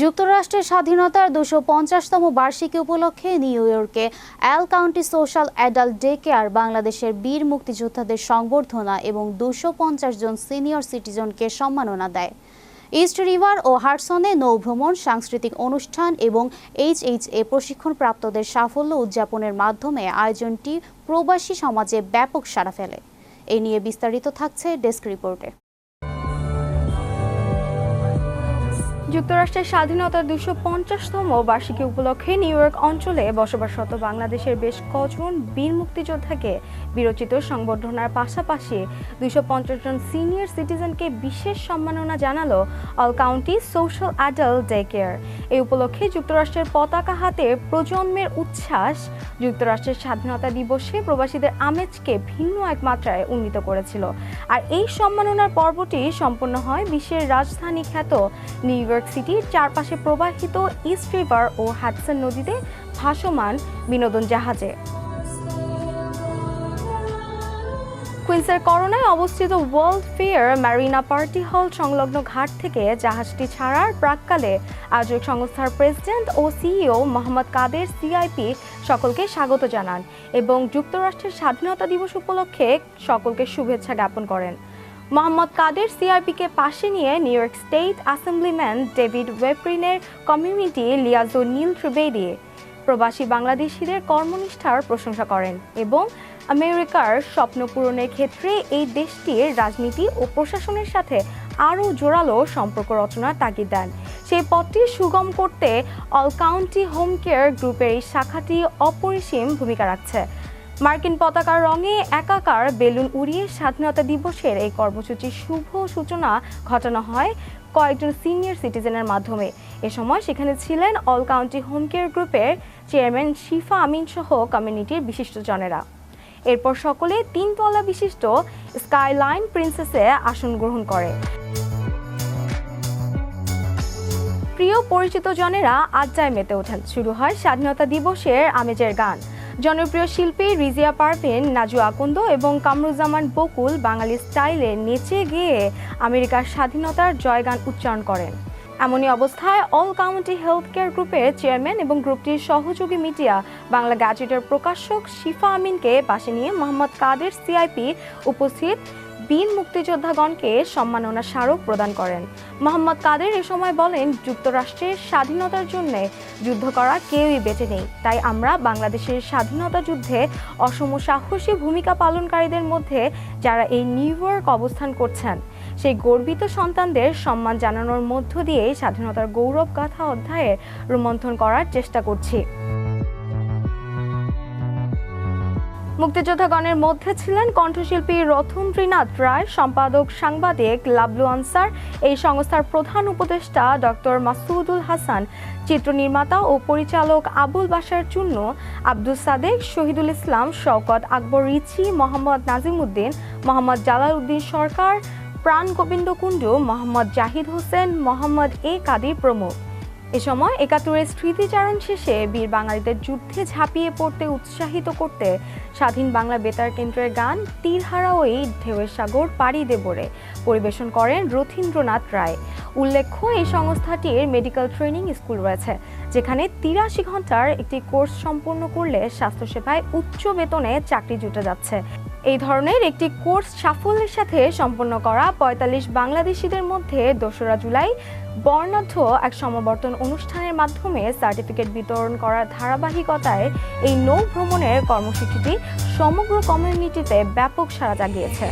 যুক্তরাষ্ট্রের স্বাধীনতার 250তম বার্ষিকী উপলক্ষে নিউ ইয়র্কে এল county social adult day care বাংলাদেশের বীর মুক্তিযোদ্ধাদের সংবর্ধনা এবং 250 জন সিনিয়র সিটিজেনকে সম্মাননা দেয়। ইস্ট রিভার ও হাডসনে নৌভ্রমণ, সাংস্কৃতিক অনুষ্ঠান এবং HHA প্রশিক্ষণপ্রাপ্তদের সাফল্য উদযাপনের মাধ্যমে আয়োজনটি প্রবাসী সমাজে ব্যাপক সাড়া ফেলে। এ নিয়ে বিস্তারিত থাকছে ডেস্ক রিপোর্টে। যুক্তরাষ্ট্রের স্বাধীনতার 250তম বার্ষিকী উপলক্ষে নিউ ইয়র্ক অঞ্চলে বসবাসরত বাংলাদেশের বেশ কজন বীর মুক্তিযোদ্ধাকে বীরোচিত সংবর্ধনার পাশাপাশি 250 জন সিনিয়র সিটিজেনকে বিশেষ সম্মাননা জানালো all county social adult day care. এই উপলক্ষে যুক্তরাষ্ট্রের পতাকা হাতে প্রজন্মের উচ্ছ্বাস যুক্তরাষ্ট্রের স্বাধীনতা দিবসে প্রবাসীদের আমেজকে ভিন্ন এক মাত্রায় উন্নীত করেছিল। আর এই সম্মাননার পর্বটি সম্পন্ন হয় বিশ্বের রাজধানী খ্যাত নিউ ইয়র্ক সিটির চারপাশে প্রবাহিত ইস্ট রিভার ও হাডসন নদীতে ভাসমান বিনোদন জাহাজে। কুইন্সের করোনায় অবস্থিত ওয়ার্ল্ড ফেয়ার ম্যারিনা পার্টি হল সংলগ্ন ঘাট থেকে জাহাজটি ছাড়ার প্রাক্কালে আয়োজক সংস্থার প্রেসিডেন্ট ও সিইও মোহাম্মদ কাদের সিআইপি সকলকে স্বাগত জানান এবং যুক্তরাষ্ট্রের স্বাধীনতা দিবস উপলক্ষে সকলকে শুভেচ্ছা জ্ঞাপন করেন। মোহাম্মদ কাদের সিআইপিকে পাশে নিয়ে New York state assemblyman David ওয়েপ্রিনের কমিউনিটি লিয়াজো নীল ত্রিবেদী প্রবাসী বাংলাদেশিদের কর্মনিষ্ঠার প্রশংসা করেন এবং আমেরিকার স্বপ্ন পূরণের ক্ষেত্রে এই দেশটির রাজনীতি ও প্রশাসনের সাথে আরও জোরালো সম্পর্ক রচনার তাগিদ দেন। সেই পথটি সুগম করতে অল কাউন্টি হোম কেয়ার গ্রুপের এই শাখাটি অপরিসীম ভূমিকা রাখছে। মার্কিন পতাকার রঙে একাকার বেলুন উড়িয়ে স্বাধীনতা দিবসের এই কর্মসূচির শুভ সূচনা ঘটানো হয় কয়েকজন সিনিয়র সিটিজেনের মাধ্যমে। এ সময় সেখানে ছিলেন অল কাউন্টি হোম কেয়ার গ্রুপের চেয়ারম্যান শিফা আমিন সহ কমিউনিটির বিশিষ্টজনেরা। এরপর সকলে 3 তলা বিশিষ্ট স্কাইলাইন প্রিন্সেসে আসন গ্রহণ করে। প্রিয় পরিচিত জনেরা আড্ডায় মেতে ওঠেন। শুরু হয় স্বাধীনতা দিবসের আমেজের গান। জনপ্রিয় শিল্পী রিজিয়া পারভিন, নাজু আকন্দ এবং কামরুজ্জামান বকুল বাঙালি স্টাইলে নেচে গেয়ে আমেরিকার স্বাধীনতার জয়গান উচ্চারণ করেন। এমনই অবস্থায় অল কাউন্টি হেলথ কেয়ার গ্রুপের চেয়ারম্যান এবং গ্রুপটির সহযোগী মিডিয়া বাংলা গ্যাজেটের প্রকাশক শিফা আমিনকে পাশে নিয়ে মোহাম্মদ কাদের সিআইপি উপস্থিত বীর মুক্তিযোদ্ধাগণকে সম্মাননা স্মারক প্রদান করেন। মোহাম্মদ কাদের এ সময় বলেন, যুক্তরাষ্ট্রের স্বাধীনতার জন্য যুদ্ধ করা কেউই বেঁচে নেই, তাই আমরা বাংলাদেশের স্বাধীনতা যুদ্ধে অসম সাহসী ভূমিকা পালনকারীদের মধ্যে যারা এই নিউ ইয়র্ক অবস্থান করছেন সেই গর্বিত সন্তানদের সম্মান জানানোর মধ্য দিয়ে স্বাধীনতার গৌরব গাথা অধ্যায়ে রোমন্থন করার চেষ্টা করছি। মুক্তিযোদ্ধাগণের মধ্যে ছিলেন কণ্ঠশিল্পী রথন্দ্রীনাথ রায়, সম্পাদক সাংবাদিক লাবলু আনসার, এই সংস্থার প্রধান উপদেষ্টা ডক্টর মাসুদুল হাসান, চিত্রনির্মাতা ও পরিচালক আবুল বাশার চুন্নু, আব্দুল সাদেক, শহীদুল ইসলাম, শওকত আকবর রিচি, মোহাম্মদ নাজিমউদ্দিন, মোহাম্মদ জালাল উদ্দিন সরকার, প্রাণ গোবিন্দ কুণ্ডু, মোহাম্মদ জাহিদ হোসেন, মোহাম্মদ এ কাদির প্রমুখ। এ সময় ৭১-এর স্মৃতিচারণ শেষে বীর বাঙালিদের যুদ্ধে ঝাঁপিয়ে পড়তে উৎসাহিত করতে স্বাধীন বাংলা বেতার কেন্দ্রের গান তীরহারা ওই ঢেউয়ের সাগর পাড়ি দেবরে পরিবেশন করেন রথীন্দ্রনাথ রায়। উল্লেখ্য, এই সংস্থাটির মেডিকেল ট্রেনিং স্কুল রয়েছে, যেখানে ৮৩ ঘন্টার একটি কোর্স সম্পন্ন করলে স্বাস্থ্যসেবায় উচ্চ বেতনে চাকরি জুটে যাচ্ছে। এই ধরনের একটি কোর্স সাফল্যের সাথে সম্পন্ন করা ৪৫ বাংলাদেশিদের মধ্যে ২রা জুলাই বর্ণাঢ্য এক সমাবর্তন অনুষ্ঠানের মাধ্যমে সার্টিফিকেট বিতরণ করার ধারাবাহিকতায় এই নৌ ভ্রমণের কর্মসূচিটি সমগ্র কমিউনিটিতে ব্যাপক সাড়া জাগিয়েছে।